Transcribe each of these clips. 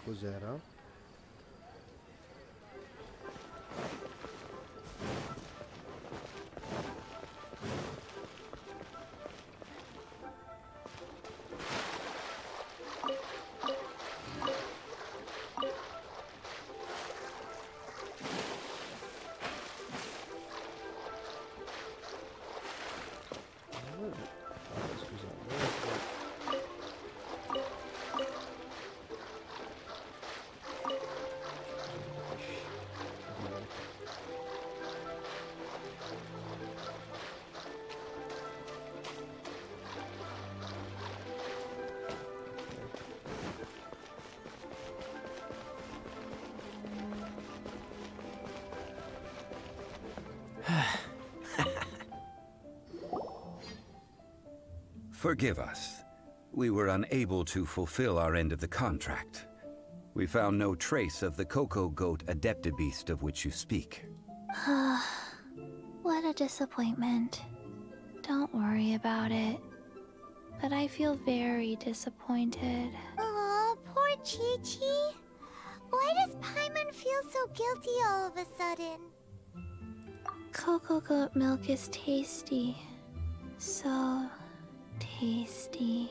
cos'era. Forgive us. We were unable to fulfill our end of the contract. We found no trace of the Coco Goat Adeptabeast of which you speak. What a disappointment. Don't worry about it. But I feel very disappointed. Aw, poor Chi-Chi. Why does Paimon feel so guilty all of a sudden? Cocoa goat milk is tasty. So tasty.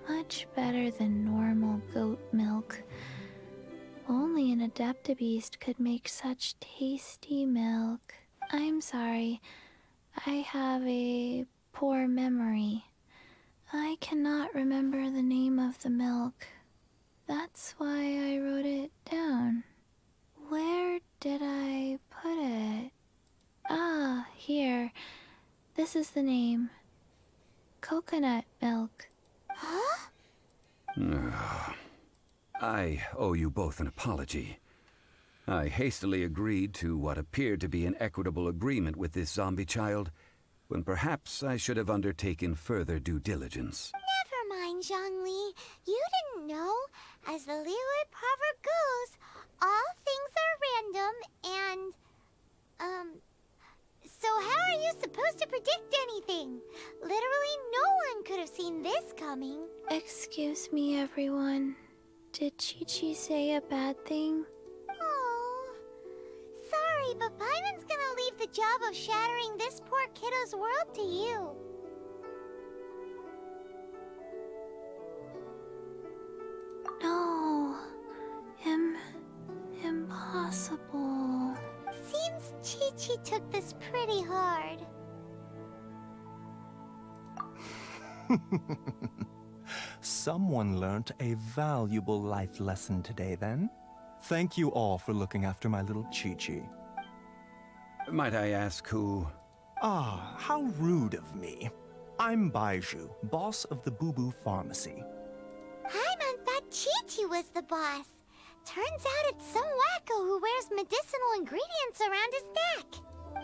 Much better than normal goat milk. Only an Adeptabeast could make such tasty milk. I'm sorry. I have a poor memory. I cannot remember the name of the milk. That's why I wrote it down. Where did I put it? Ah, here. This is the name. Coconut milk. Huh? I owe you both an apology. I hastily agreed to what appeared to be an equitable agreement with this zombie child, when perhaps I should have undertaken further due diligence. Never mind, Zhongli. You didn't know. As the Liyue proverb goes, all things are random and, so how are you supposed to predict anything? Literally no one could have seen this coming. Excuse me, everyone. Did Chi-Chi say a bad thing? Oh, sorry, but Paimon's gonna leave the job of shattering this poor kiddo's world to you. No. Impossible. Seems Chi-Chi took this pretty hard. Someone learnt a valuable life lesson today, then. Thank you all for looking after my little Chi-Chi. Might I ask who? Ah, how rude of me. I'm Baiju, boss of the Boo Boo Pharmacy. Paimon thought Chi-Chi was the boss. Turns out it's some wacko who wears medicinal ingredients around his neck.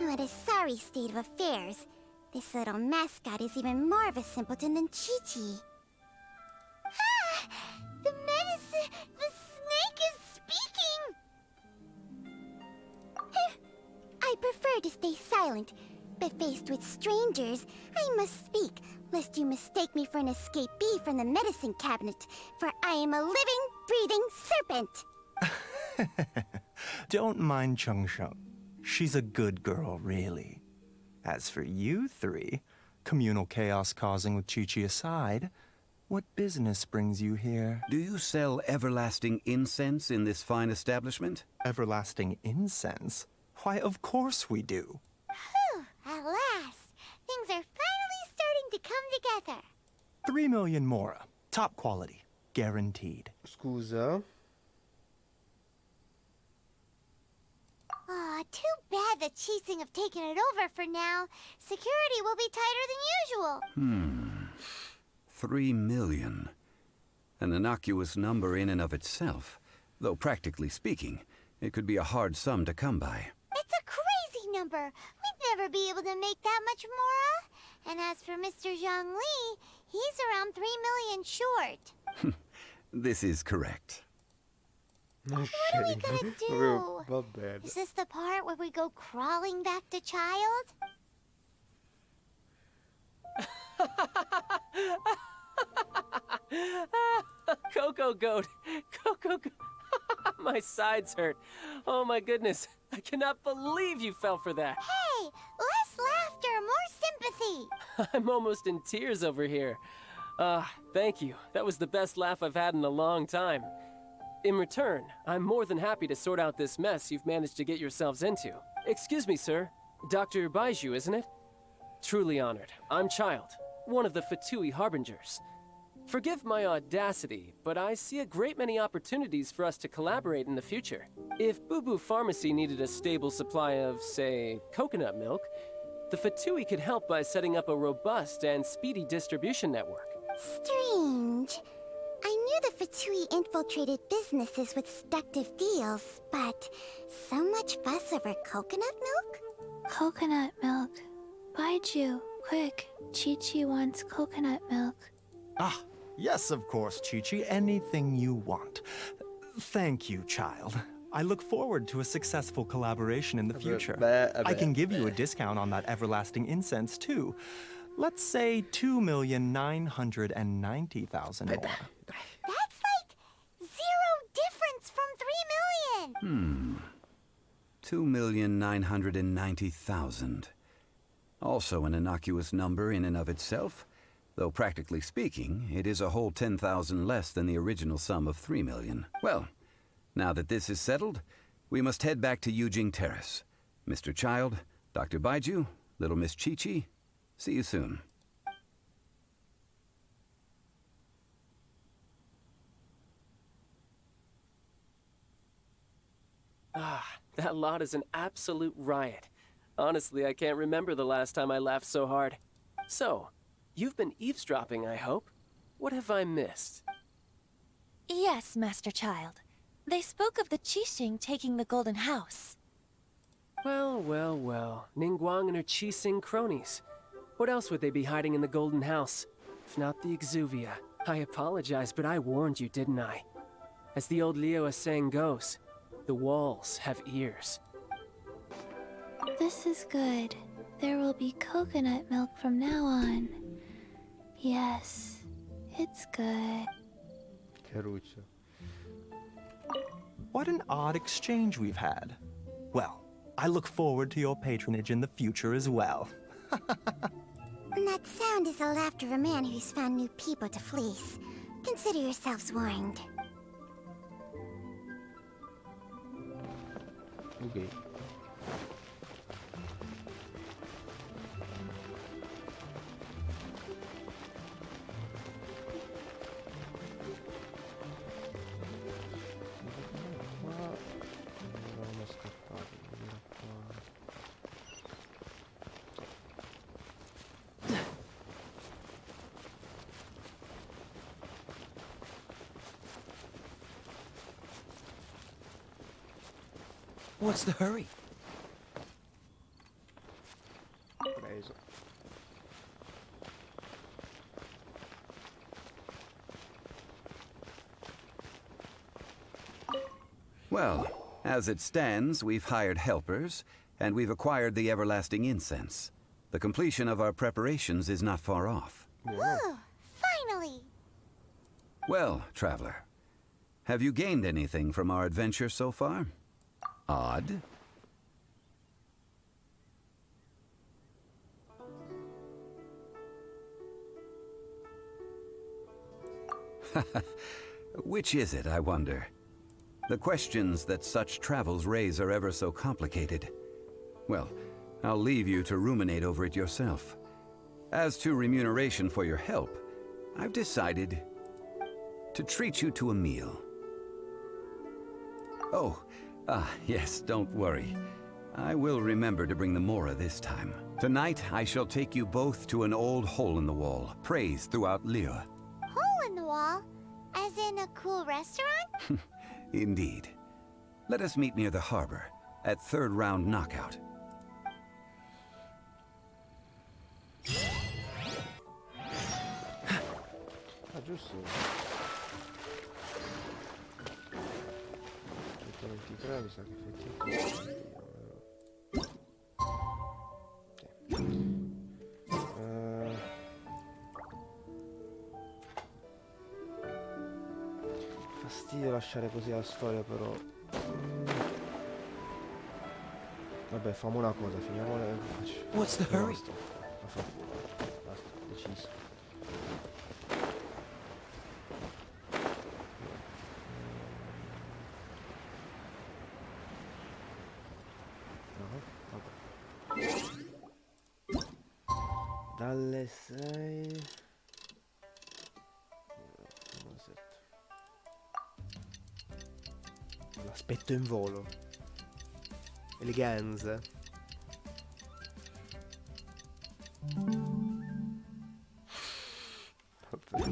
What a sorry state of affairs. This little mascot is even more of a simpleton than Chi-Chi. Ah! The snake is speaking! I prefer to stay silent, but faced with strangers, I must speak, lest you mistake me for an escapee from the medicine cabinet, for I am a living, breathing serpent! Don't mind Chung Sheng. She's a good girl, really. As for you three, communal chaos causing with Chi-Chi aside, what business brings you here? Do you sell everlasting incense in this fine establishment? Everlasting incense? Why, of course we do. Whew, at last! Things are finally starting to come together. 3 million mora. Top quality. Guaranteed. Scusa. Aw, too bad the Chising have taken it over for now. Security will be tighter than usual. 3 million. An innocuous number in and of itself, though practically speaking, it could be a hard sum to come by. It's a crazy number. We'd never be able to make that much mora. And as for Mr. Zhongli, he's around 3 million short. This is correct. What are we gonna do? Va bene. Is this the part where we go crawling back to child? Coco Goat! Coco Goat! My sides hurt. Oh my goodness. I cannot believe you fell for that. Hey, less laughter, more sympathy. I'm almost in tears over here. Thank you. That was the best laugh I've had in a long time. In return, I'm more than happy to sort out this mess you've managed to get yourselves into. Excuse me, sir. Dr. Baiju, isn't it? Truly honored. I'm Child, one of the Fatui Harbingers. Forgive my audacity, but I see a great many opportunities for us to collaborate in the future. If Boo Boo Pharmacy needed a stable supply of, say, coconut milk, the Fatui could help by setting up a robust and speedy distribution network. Strange. I knew the Fatui infiltrated businesses with seductive deals, but so much fuss over coconut milk? Coconut milk. Baiju, quick. Chi-Chi wants coconut milk. Ah, yes, of course, Chi-Chi. Anything you want. Thank you, child. I look forward to a successful collaboration in the future. I can give you a discount on that everlasting incense, too. Let's say 2,990,000 more. That's like 0 difference from 3 million. 2,990,000. Also an innocuous number in and of itself, though practically speaking, it is a whole 10,000 less than the original sum of 3 million. Well, now that this is settled, we must head back to Yujing Terrace. Mr. Child, Dr. Baiju, little Miss Chi-Chi, see you soon. That lot is an absolute riot. Honestly, I can't remember the last time I laughed so hard. So, you've been eavesdropping, I hope? What have I missed? Yes, Master Child. They spoke of the Qixing taking the Golden House. Well, well, well. Ningguang and her Qixing cronies. What else would they be hiding in the Golden House? If not the Exuvia. I apologize, but I warned you, didn't I? As the old Liu saying goes, the walls have ears. This is good. There will be coconut milk from now on. Yes, it's good. Caruccio. What an odd exchange we've had. Well, I look forward to your patronage in the future as well. That sound is the laughter of a man who's found new people to fleece. Consider yourselves warned. Ok. Dovevamo scappare, da qua. What's the hurry? Preso. Well, as it stands, we've hired helpers, and we've acquired the everlasting incense. The completion of our preparations is not far off. Whew, finally! Well, traveler, have you gained anything from our adventure so far? Odd. Which is it, I wonder? The questions that such travels raise are ever so complicated. Well, I'll leave you to ruminate over it yourself. As to remuneration for your help, I've decided to treat you to a meal. Oh, yes, don't worry. I will remember to bring the Mora this time. Tonight, I shall take you both to an old hole-in-the-wall, praised throughout Liyue. Hole in the wall? As in a cool restaurant? Indeed. Let us meet near the harbor, at third round knockout. Ah, giusto. 123 mi sa che effettivamente... fastidio lasciare così la storia, però. Vabbè, facciamo una cosa, finiamo le... What's the hurry? Basta, basta, deciso. Vabbè. Dalle 6... L'aspetto in volo. Eleganza. Vabbè.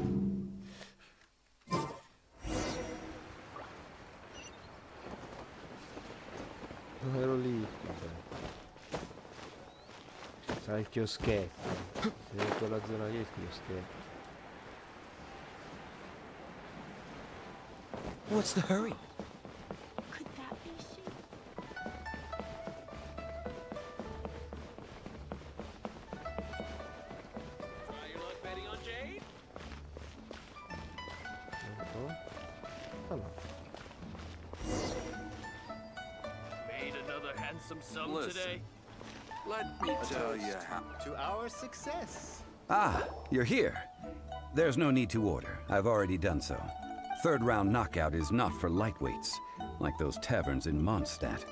Non ero lì. Vabbè. Sarà il chioschetto. Se detto la zona lì è il chioschetto. What's the hurry? Could that be she? Try your luck betting on Jade? Allora. Made another handsome sum Listen. today. Let me tell you how. To our success. Ah, you're here. There's no need to order. I've already done so. Third round knockout is not for lightweights, like those taverns in Mondstadt.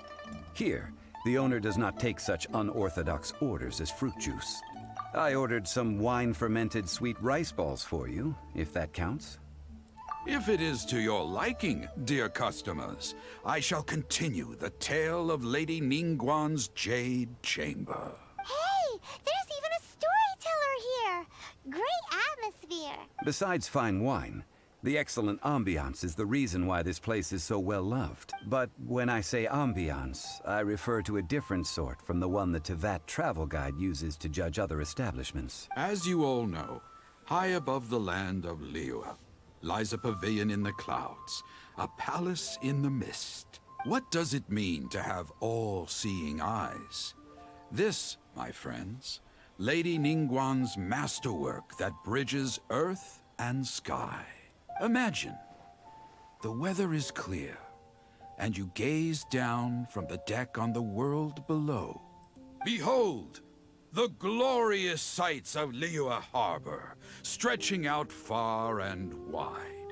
Here, the owner does not take such unorthodox orders as fruit juice. I ordered some wine-fermented sweet rice balls for you, if that counts. If it is to your liking, dear customers, I shall continue the tale of Lady Ningguang's Jade Chamber. Hey, there's even a storyteller here. Great atmosphere. Besides fine wine, the excellent ambiance is the reason why this place is so well loved. But when I say ambiance, I refer to a different sort from the one the Tevat travel guide uses to judge other establishments. As you all know, high above the land of Liyue lies a pavilion in the clouds, a palace in the mist. What does it mean to have all-seeing eyes? This, my friends, Lady Ningguang's masterwork that bridges earth and sky. Imagine, the weather is clear, and you gaze down from the deck on the world below. Behold, the glorious sights of Liyue Harbor, stretching out far and wide.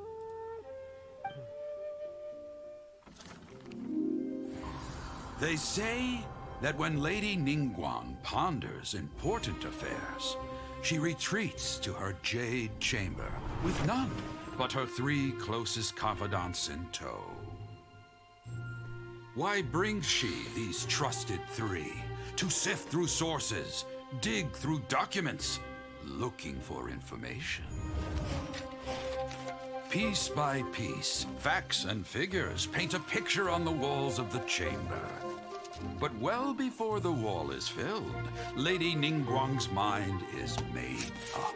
They say that when Lady Ningguang ponders important affairs, she retreats to her jade chamber with none but her 3 closest confidants in tow. Why brings she these trusted 3 to sift through sources, dig through documents, looking for information? Piece by piece, facts and figures paint a picture on the walls of the chamber. But well before the wall is filled, Lady Ningguang's mind is made up.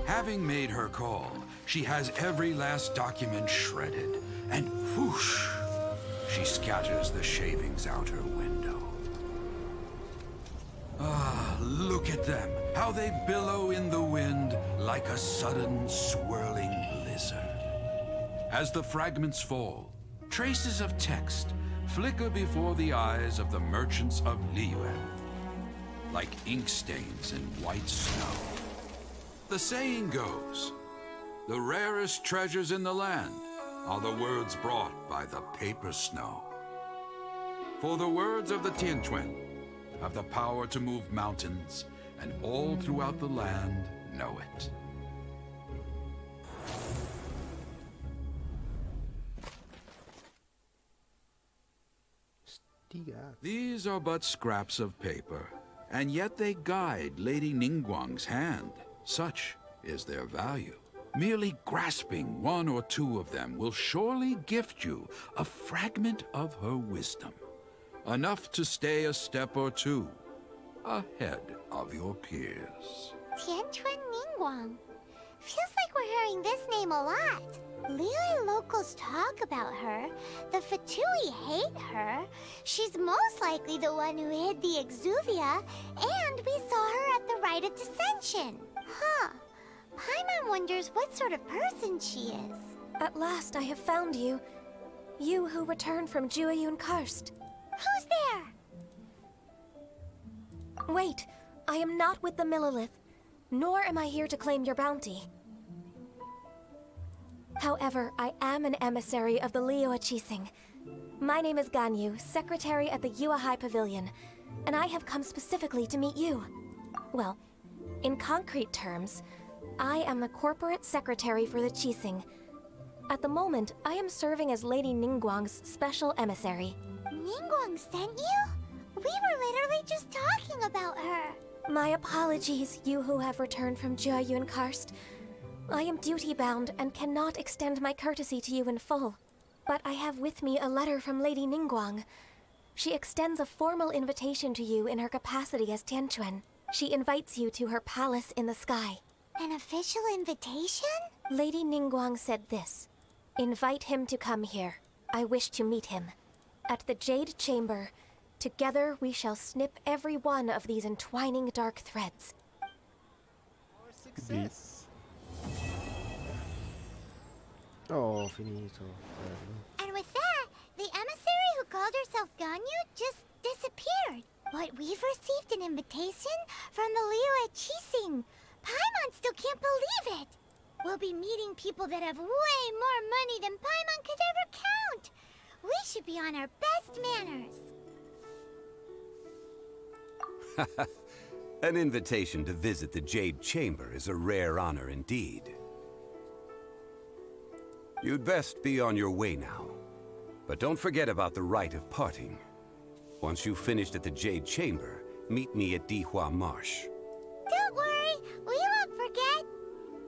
Having made her call, she has every last document shredded, and whoosh, she scatters the shavings out her window. Ah, look at them, how they billow in the wind like a sudden swirling blizzard. As the fragments fall, traces of text flicker before the eyes of the merchants of Liyue, like ink stains in white snow. The saying goes, the rarest treasures in the land are the words brought by the paper snow. For the words of the Tianquan have the power to move mountains, and all throughout the land know it. These are but scraps of paper, and yet they guide Lady Ningguang's hand. Such is their value. Merely grasping 1 or 2 of them will surely gift you a fragment of her wisdom, enough to stay a step or 2 ahead of your peers. Tianquan Ningguang. Feels like we're hearing this name a lot. Liyue locals talk about her. The Fatui hate her. She's most likely the one who hid the exuvia, and we saw her at the rite of dissension. Huh. Paimon wonders what sort of person she is. At last I have found you. You who returned from Jueyun Karst. Who's there? Wait, I am not with the Millelith, nor am I here to claim your bounty. However, I am an emissary of the Liyue Qixing. My name is Ganyu, secretary at the Yuehai Pavilion, and I have come specifically to meet you. Well, in concrete terms, I am the corporate secretary for the Qixing. At the moment, I am serving as Lady Ningguang's special emissary. Ningguang sent you? We were literally just talking about her. My apologies, you who have returned from Jueyun Karst. I am duty-bound and cannot extend my courtesy to you in full. But I have with me a letter from Lady Ningguang. She extends a formal invitation to you in her capacity as Tianquan. She invites you to her palace in the sky. An official invitation? Lady Ningguang said this. Invite him to come here. I wish to meet him. At the Jade Chamber, together we shall snip every one of these entwining dark threads. For success. Oh, finito. And with that, the emissary who called herself Ganyu just disappeared. But we've received an invitation from the Liyue Qixing. Paimon still can't believe it. We'll be meeting people that have way more money than Paimon could ever count. We should be on our best manners. An invitation to visit the Jade Chamber is a rare honor indeed. You'd best be on your way now. But don't forget about the rite of parting. Once you've finished at the Jade Chamber, meet me at Dihua Marsh. Don't worry, we won't forget.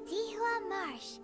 Dihua Marsh.